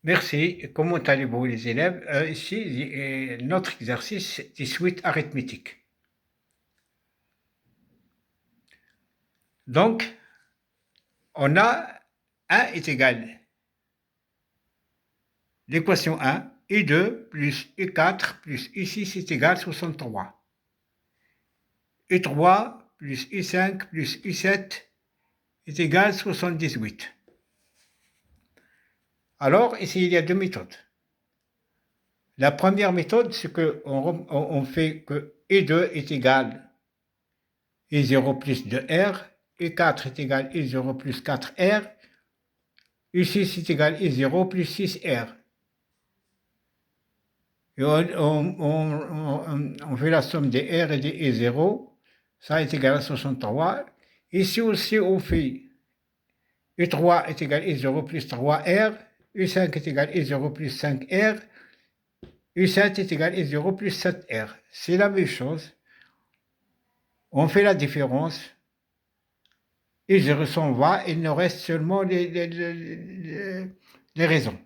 Merci. Comment allez-vous les élèves? Ici, notre exercice des suites arithmétiques. Donc, on a 1 est égal. L'équation 1, I2 plus I4 plus I6 est égal à 63. I3 plus I5 plus I7 est égal à 78. Alors, ici, il y a deux méthodes. La première méthode, c'est qu'on fait que I2 est égal à I0 plus 2R, I4 est égal à I0 plus 4R, I6 est égal à I0 plus 6R. Et on fait la somme des R et des I0, ça est égal à 63. Ici aussi, on fait I3 est égal à I0 plus 3R, I5 est égal à I0 plus 5R, U7 est égal à I0 plus 7R. C'est la même chose. On fait la différence. I0 s'en va, il nous reste seulement les raisons.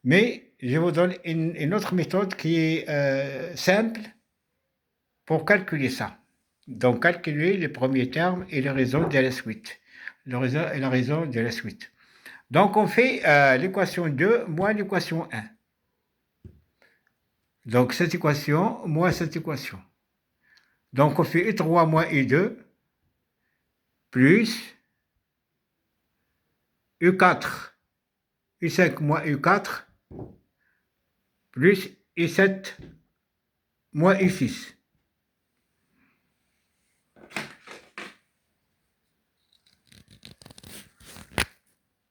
Mais je vous donne une autre méthode qui est simple pour calculer ça. Donc, calculer le premier terme et le raison de la suite. Le raison et la raison de la suite. Donc, on fait l'équation 2 moins l'équation 1. Donc, cette équation moins cette équation. Donc, on fait I3 moins I2 plus U4, U5 moins U4 plus I7 moins I6.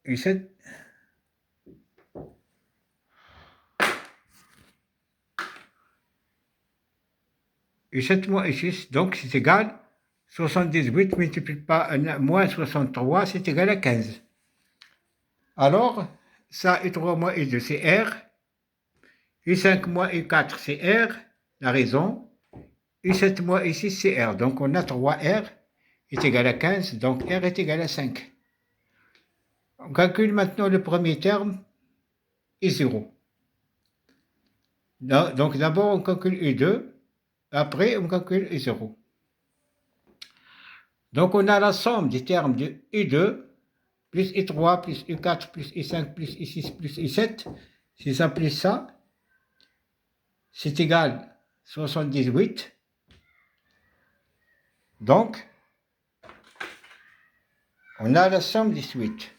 U7 U7 moins U6, donc c'est égal 78 multiplié par moins 63, c'est égal à 15. Alors, ça, U3 moins U2, c'est R. U5 moins U4, c'est R, la raison. U7 moins U6, c'est R. Donc, on a 3R est égal à 15, donc R est égal à 5. On calcule maintenant le premier terme, I0. Donc, d'abord, on calcule I2, après, on calcule I0. Donc, on a la somme des termes de I2 plus I3 plus I4 plus I5 plus I6 plus I7. Si ça plus ça, c'est égal à 78. Donc, on a la somme des suites.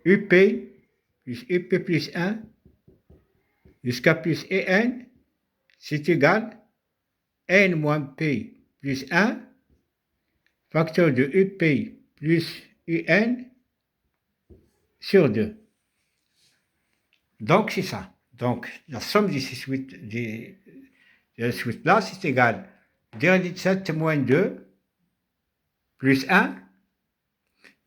UP plus UP plus 1 jusqu'à plus EN, c'est égal à N moins P plus 1, facteur de UP plus UN sur 2. Donc, c'est ça. Donc, la somme de ces suites, de la suite là, c'est égal à 17 moins 2 plus 1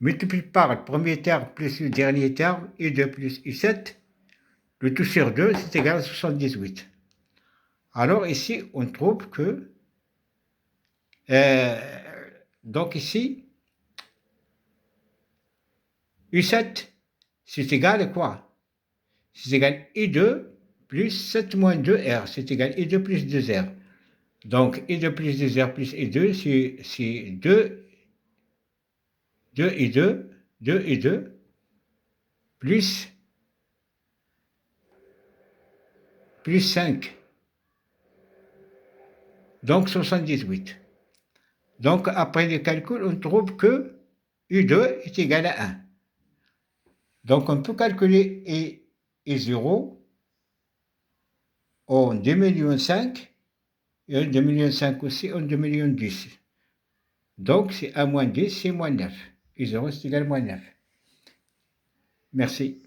multiplié par le premier terme plus le dernier terme, I2 plus I7, le tout sur 2, c'est égal à 78. Alors ici, on trouve que, donc ici, U7, c'est égal à quoi? C'est égal à I2 plus 7 moins 2R, c'est égal à I2 plus 2R. Donc, I2 plus 2R plus I2, c'est 2 I2, 2 I2, plus 5. Donc, 78. Donc, après les calculs, on trouve que U2 est égal à 1. Donc, on peut calculer I0 en 2,5 millions et en 2,5 millions aussi en 2,10 millions. Donc, c'est 1 moins 10, c'est moins 9. I0 c'est égal à moins 9. Merci.